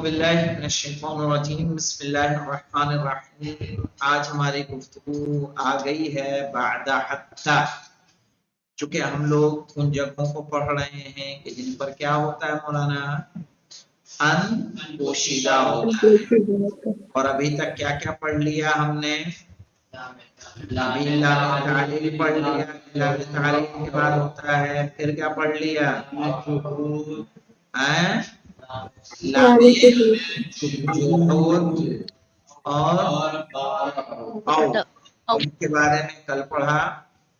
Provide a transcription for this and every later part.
باللہ من الشیطان الرجیم بسم اللہ الرحمن الرحیم۔ آج ہماری گفتگو آ گئی ہے بعد حتی، چونکہ ہم لوگ ان جگہوں کو پڑھ رہے ہیں کہ جن پر کیا ہوتا ہے مولانا، ان پوشیدہ ہوتا ہے۔ اور ابھی تک کیا کیا پڑھ لیا ہم نے؟ ابھی لام تعلیل پڑھ لیا، لام تعلیل کے بعد ہوتا ہے پھر کیا پڑھ لیا؟ اور کے بارے میں کل پڑھا،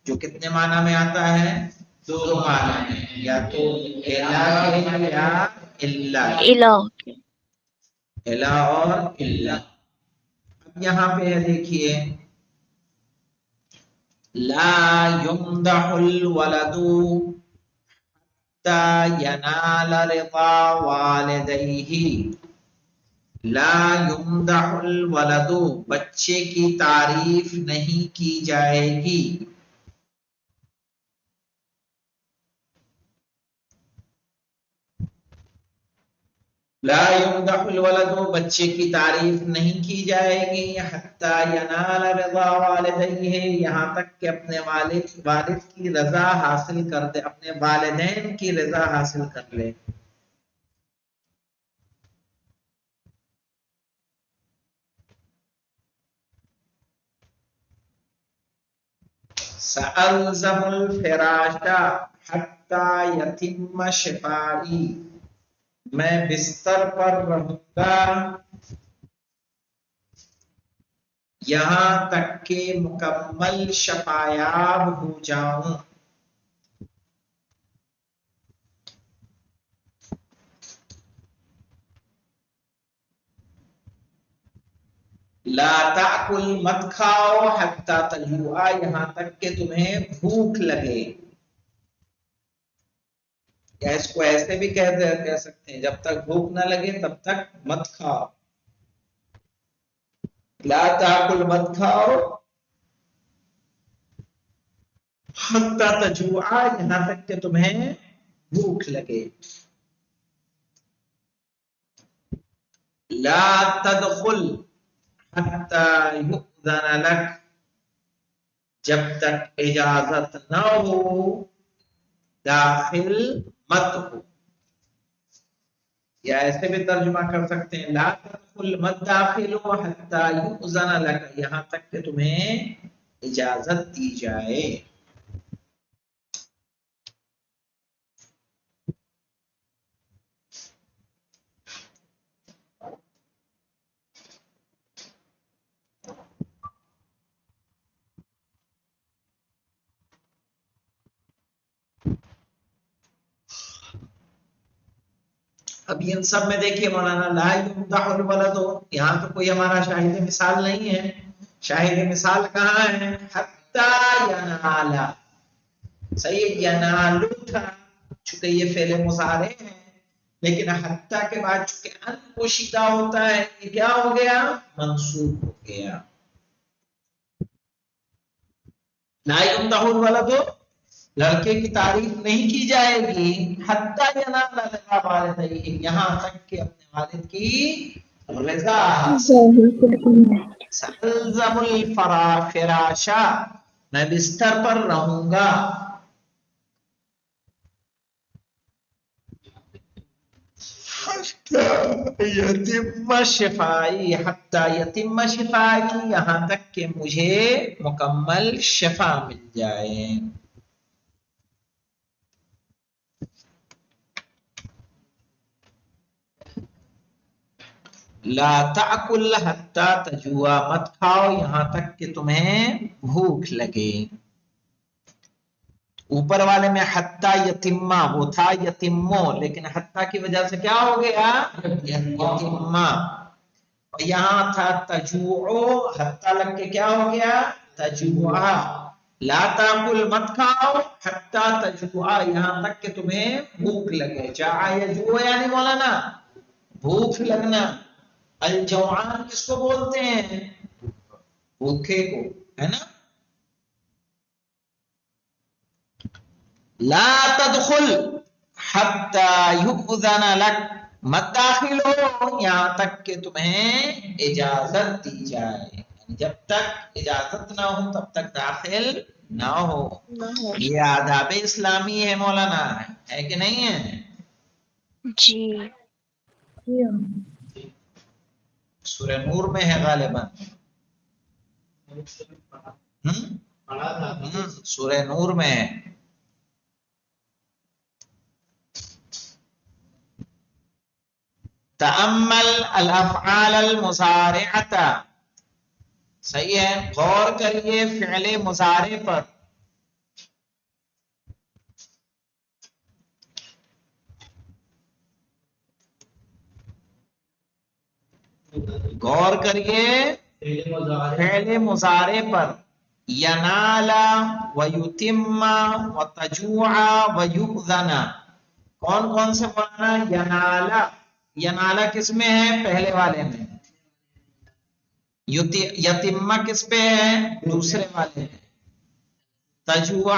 جو کتنے معنی میں آتا ہے؟ دو معنی میں، یا تو الہ یا الہ اور اللہ۔ اب یہاں پہ دیکھیے، لا یمدح الولد حتی ینال رضا والدیہ۔ لا یمدح الولد، بچے کی تعریف نہیں کی جائے گی۔ لا یمدح الولد، بچے کی تعریف نہیں کی جائے گی، حتی ینال رضا والدیہ، یہاں تک کہ اپنے والد کی رضا حاصل کر دے، اپنے والدین کی رضا حاصل کر لے۔ سألزم الفراش حتی یتم شفائی، میں بستر پر رہوں گا یہاں تک کہ مکمل شفایاب ہو جاؤں۔ لا تأکل، مت کھاؤ، حتی تجوع، یہاں تک کہ تمہیں بھوک لگے، یا اس کو ایسے بھی کہہ سکتے ہیں، جب تک بھوک نہ لگے تب تک مت کھاؤ۔ لا تأکل، مت کھاؤ، حتی تجوع، یہاں تک کہ تمہیں بھوک لگے۔ لا تدخل حتی یؤذن لک، جب تک اجازت نہ ہو داخل مت ہو، یا ایسے بھی ترجمہ کر سکتے ہیں، لا تدخل، مت داخل ہو، حتی یؤذن لک، یہاں تک کہ تمہیں اجازت دی جائے۔ اب ان سب میں دیکھیے مولانا، لا یمدح الولد، یہاں تو کوئی ہمارا شاہد مثال نہیں ہے۔ شاہد مثال کہاں ہے؟ حتی ینال، صحیح، ینالو تھا چونکہ یہ فعل مضارع ہے، لیکن حتی کے بعد چونکہ ان پوشیدہ ہوتا ہے، یہ کیا ہو گیا؟ منصوب ہو گیا۔ لا یمدح الولد، لڑکے کی تعریف نہیں کی جائے گی، حتی ینال رضا والدیہ، یہاں تک کہ اپنے والد کی رضا حاصل۔ سألزم الفراش، میں بستر پر رہوں گا، حتی یتم شفائی، حتی یتم شفائی، یہاں تک کہ مجھے مکمل شفا مل جائے۔ لا تأکل حتی تجوع، مت کھاؤ یہاں تک کہ تمہیں بھوک لگے۔ اوپر والے میں حتی یتیمہ، وہ تھا یتیمو، لیکن حتی کی وجہ سے کیا ہو گیا؟ یتیمہ۔ اور یہاں تھا تجوع، حتی لگ کے کیا ہو گیا؟ تجوع۔ لا تأکل، مت کھاؤ، حتی تجوع، یہاں تک کہ تمہیں بھوک لگے۔ جاء یجوع یعنی مولانا بھوک لگنا۔ الجوعان کس کو بولتے ہیں؟ بھوکے کو، ہے نا؟ لا تدخل حتی یؤذن لک، مت داخل ہو یہاں تک کہ تمہیں اجازت دی جائے، یعنی جب تک اجازت نہ ہو تب تک داخل نہ ہو۔ یہ آداب اسلامی ہے مولانا، ہے کہ نہیں ہے؟ جی سورہ نور میں ہے غالباً، سورہ نور میں ہے۔ تأمل الافعال المضارعۃ، صحیح ہے، غور کریے فعل مضارع پر۔ غور کریے فعل مضارع پر، ینال ویتم وتجوع ویؤذن، کون کون سے معنی؟ ینالا، ینالا کس میں ہے؟ پہلے والے میں۔ یتیمہ کس پہ ہے؟ دوسرے والے میں۔ تجوع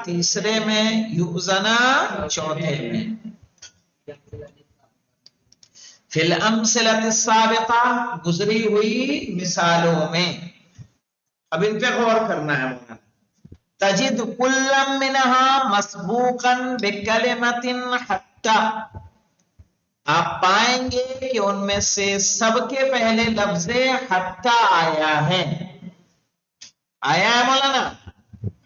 تیسرے میں، یؤذنا چوتھے میں۔ فی الامثلۃ السابقہ، گزری ہوئی مثالوں میں، اب ان پہ غور کرنا ہے مولانا۔ تجد کل منها مسبوقا بکلمۃ حتی، آپ پائیں گے کہ ان میں سے سب کے پہلے لفظ حتی آیا ہے۔ آیا ہے مولانا،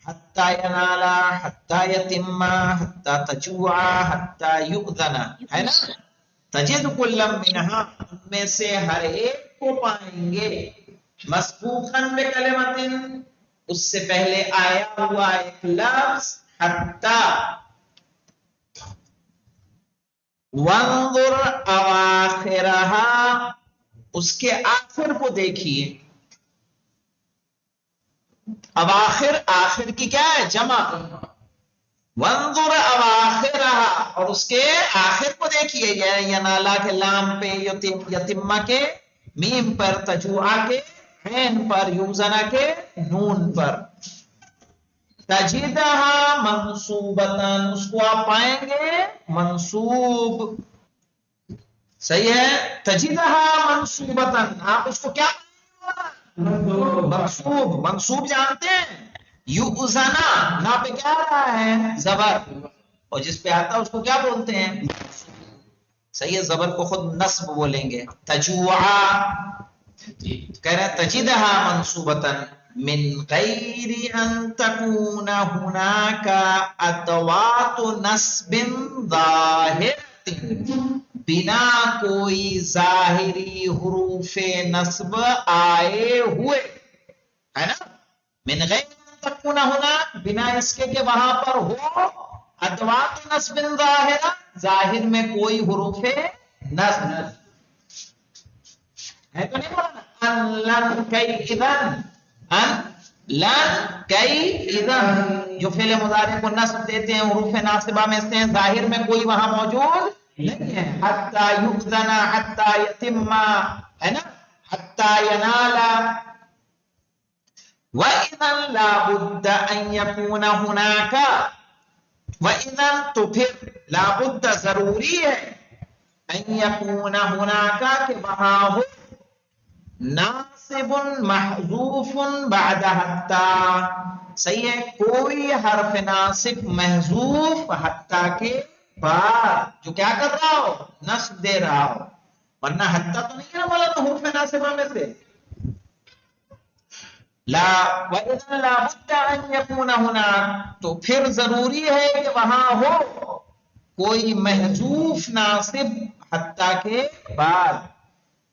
حتی ینالا، حتی یتم، حتی تجوع، حتی یؤذن، ہے نا؟ تجد کل منہا، ان میں سے ہر ایک کو پائیں گے، مسبوقاً بکلمۃ، اس سے پہلے آیا ہوا ایک لفظ حتی۔ وانظر اواخرہا، اس کے آخر کو دیکھیے۔ اواخر، آخر کی کیا ہے؟ جمع۔ وانظر اواخرہا، اور اس کے آخر کو دیکھیے، ینالا کے لام پہ، یتیمہ کے میم پر، تجوع کے عین پر، یؤذن کے نون پر۔ تجدہا منصوبتاً، اس کو آپ پائیں گے منصوب، صحیح ہے؟ تجدہا منصوبتاً، آپ اس کو کیا پائیں گے؟ منصوب۔ منصوب جانتے ہیں؟ یؤذنا، نا پہ کیا آ رہا ہے؟ زبر، اور جس پہ آتا ہے اس کو کیا بولتے ہیں؟ صحیح ہے، زبر کو خود نصب بولیں گے۔ تجوع، کہہ رہے تجدہا منصوبتاً من غیر ان تکون ہناک ادوات نصب ظاہرۃ، بنا کوئی ظاہری حروف نصب آئے ہوئے، ہے نا؟ من غیر ان تکون ہناک، بنا اس کے کہ وہاں پر ہو ادوات نصب ظاہرہ، ظاہر میں کوئی حروف نصب ہے تو نہیں بولا؟ ان لن کئی اذن، ان لن کئی اذن، جو فعل مضارع کو نصب دیتے ہیں حروف ناصبہ میں سے، ظاہر میں کوئی وہاں موجود نہیں ہے۔ حتی یؤذن، حتی یتم، ہے نا؟ حتی ینالا۔ وَإِذًا لَا بُدَّ أَن يَكُونَ هُنَاكَ، وَإِذًا تو پھر لا بد ضروری ہے، أَن يَكُونَ هُنَاكَ کہ وہاں ہو، ناصب محذوف بعد حتی، صحیح ہے، کوئی حرف ناصب محذوف حتی کے بعد، جو کیا کر رہا ہو؟ نصب دے رہا ہو، ورنہ حتی تو نہیں ہے مولانا حروف ناصبہ میں سے۔ لا وَإِذًا لَا بُدَّ أَن يَكُونَ هُنَاكَ، تو پھر ضروری ہے کہ وہاں ہو کوئی محذوف ناصب حتی کے بعد۔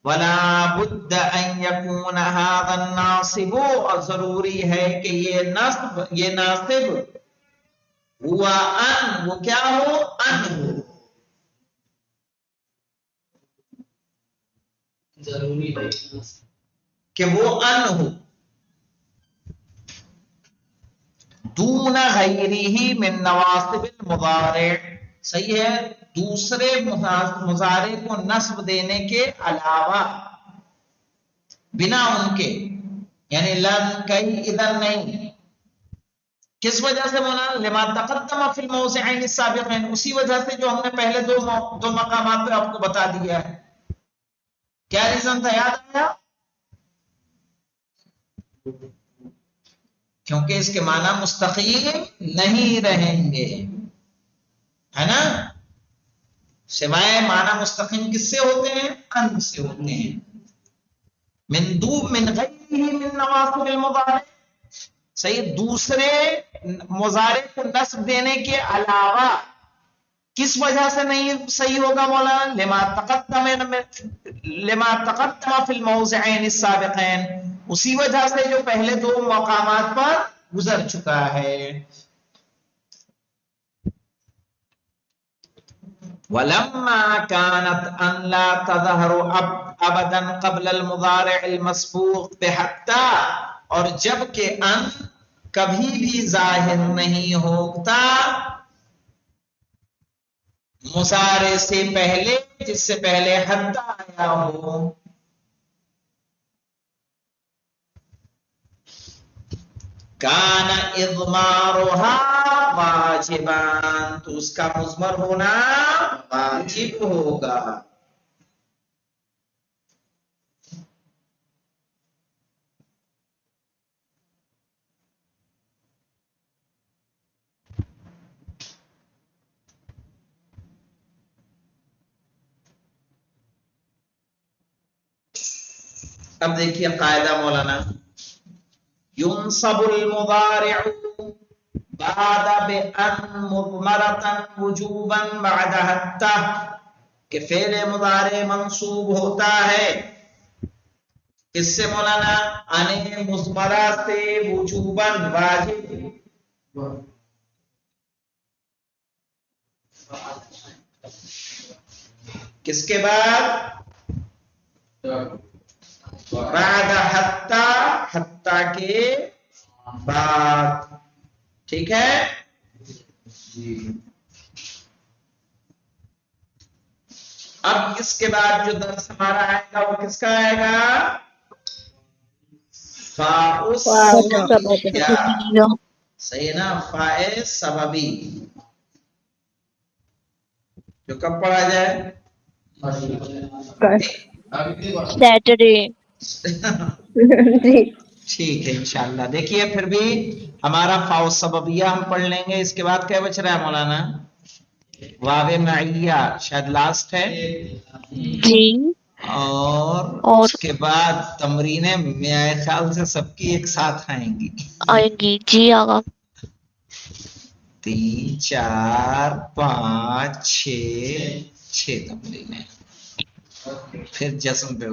وَلَا بُدَّ أَن يَكُونَ هَذَا النَّاصِبُ، اور ضروری ہے کہ یہ نصب، یہ ناصب ہوا ان، وہ کیا ہو؟ ان ہو، ضروری ہے کہ وہ ان ہو، دون غیرہ من نواصب المضارع، صحیح ہے، دوسرے مضارع کو نصب دینے کے علاوہ، بنا ان کے، یعنی لن کئی اذن نہیں، کس وجہ سے مولانا؟ لما تقدم فی الموضعین السابقین، اسی وجہ سے جو ہم نے پہلے دو مقامات پہ آپ کو بتا دیا ہے. کیا ریزن تھا، یاد آیا؟ کیونکہ اس کے معنی مستقیم نہیں رہیں گے، ہے نا. سوائے معنی مستقیم کس سے ہوتے ہیں؟ ان سے ہوتے ہیں. من غیرہ من نواصب المضارع، صحیح، دوسرے مضارع کو نصب دینے کے علاوہ کس وجہ سے نہیں صحیح ہوگا مولانا؟ لما تقدم فی الموضعین السابقین، اسی وجہ سے جو پہلے دو مقامات پر گزر چکا ہے. وَلَمَّا كَانَتْ أَنْ لَا تَظْهَرُ أَبَدًا قَبْلَ الْمُضَارِعِ الْمَسْبُوقِ بِحَتَّى، اور جب کہ ان کبھی بھی ظاہر نہیں ہوتا مضارع سے پہلے جس سے پہلے حتی آیا ہو. کان اضمارها واجبان، تو اس کا مضمر ہونا واجب ہوگا. اب دیکھیے قاعدہ مولانا، ينصب المضارع بعد بأن مضمرة وجوبا بعد حتى، کہ فعل مضارع منصوب ہوتا ہے کس سے مولانا؟ ان مضمرہ سے وجوبا، واجب. کس کے بعد؟ بعد حتی، حتی کے بعد. ٹھیک ہے. اب اس کے بعد جو درس ہمارا آئے گا وہ کس کا آئے گا؟ فاء السببیہ. صحیح ہے نا، فاء سببی، جو کب پڑھا جائے؟ سیٹرڈے. ٹھیک ہے انشاءاللہ. دیکھیے پھر بھی ہمارا فاء السببیہ ہم پڑھ لیں گے. اس کے بعد کیا بچ رہا ہے مولانا؟ واو معیہ شاید لاسٹ ہے جی. اور اس کے بعد تمرینیں میرے خیال سے سب کی ایک ساتھ آئیں گی. آئیں گی جی آقا. 3 4 5 6 تمرینیں، پھر جسم پہ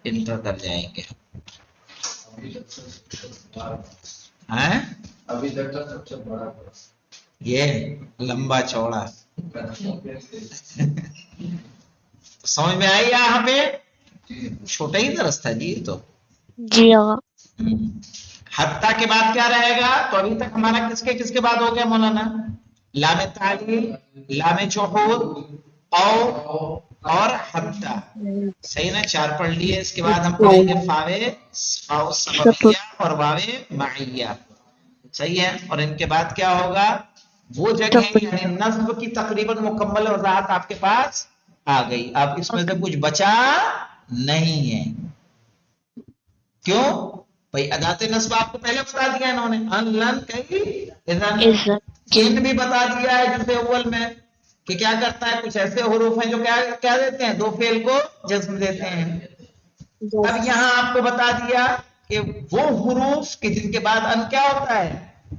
انٹر کر جائیں گے. ابھی تک کا سب سے بڑا یہ لمبا چوڑا سمجھ میں آئی؟ یہاں پہ چھوٹا ہی درس تھا جی. تو جی آقا. حتیٰ کے بعد کیا رہے گا؟ تو ابھی تک ہمارا کس کے بعد ہو گیا مولانا؟ لام تعلیل، لام جحود اور حتیٰ. صحیح نا، 4 پڑھ لیے. اس کے بعد ہم پڑھیں گے فاء سببیہ اور واو معیہ. صحیح ہے. اور ان کے بعد کیا ہوگا؟ وہ جگہ یعنی نصب کی تقریباً مکمل وضاحت آپ کے پاس آ گئی. اب اس میں سے کچھ بچا نہیں ہے. کیوں بھائی؟ ادات نصب آپ کو پہلے بتا دیا انہوں نے، ان لن کئی اذن بھی بتا دیا ہے جزء اول میں کہ کیا کرتا ہے. کچھ ایسے حروف ہیں جو کیا دیتے ہیں؟ دو فعل کو جزم دیتے ہیں. اب یہاں آپ کو بتا دیا کہ وہ حروف کہ جن کے بعد ان کیا ہوتا ہے؟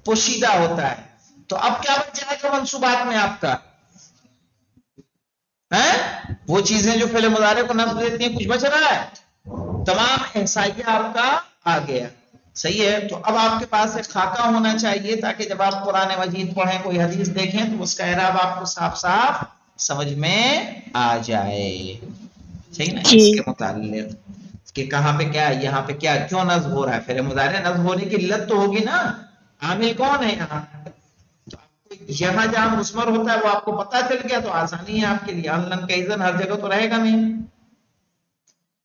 پوشیدہ ہوتا ہے. تو اب کیا بچ جائے گا منصوبات میں آپ کا؟ وہ چیزیں جو فعل مضارع کو نصب دیتی ہیں، کچھ بچ رہا ہے؟ تمام احصائیہ آپ کا آ گیا. صحیح ہے. تو اب آپ کے پاس ایک خاکہ ہونا چاہیے تاکہ جب آپ قرآن مجید پڑھیں، کوئی حدیث دیکھیں تو اس کا اعراب آپ کو صاف صاف سمجھ میں آ جائے. صحیح نا. اس کے متعلق کہ کہاں پہ کیا، یہاں پہ کیا، کیوں نصب ہو رہا ہے. فعل مضارع نصب ہونے کی علت تو ہوگی نا، عامل کون ہے یہاں. تو آپ کو یہاں جہاں مثمر ہوتا ہے وہ آپ کو پتا چل گیا تو آسانی ہے آپ کے لیے. ان لن کا اذن ہر جگہ تو رہے گا نہیں.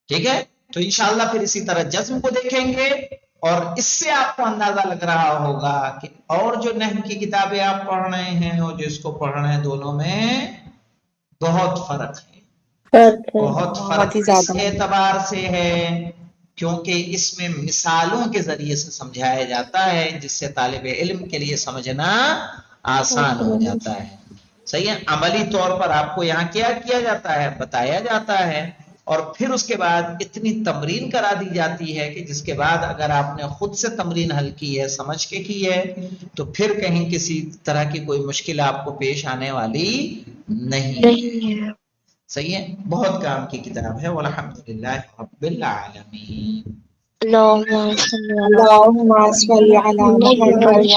ٹھیک ہے. تو انشاءاللہ پھر اسی طرح جزم کو دیکھیں گے اور اس سے آپ کو اندازہ لگ رہا ہوگا کہ اور جو نحو کی کتابیں آپ پڑھ رہے ہیں اور جو اس کو پڑھ رہے ہیں دونوں میں بہت فرق ہے، بہت فرق اس اعتبار سے ہے کیونکہ اس میں مثالوں کے ذریعے سے سمجھایا جاتا ہے جس سے طالب علم کے لیے سمجھنا آسان ہو جاتا ہے. صحیح ہے. عملی طور پر آپ کو یہاں کیا کیا جاتا ہے، بتایا جاتا ہے، اور پھر اس کے بعد اتنی تمرین کرا دی جاتی ہے کہ جس کے بعد اگر آپ نے خود سے تمرین حل کی ہے، سمجھ کے کی ہے، تو پھر کہیں کسی طرح کی کوئی مشکل آپ کو پیش آنے والی نہیں ہے. صحیح ہے. بہت کام کی کتاب ہے. والحمدللہ رب العالمین. اللهم صل على اللهم صل على محمد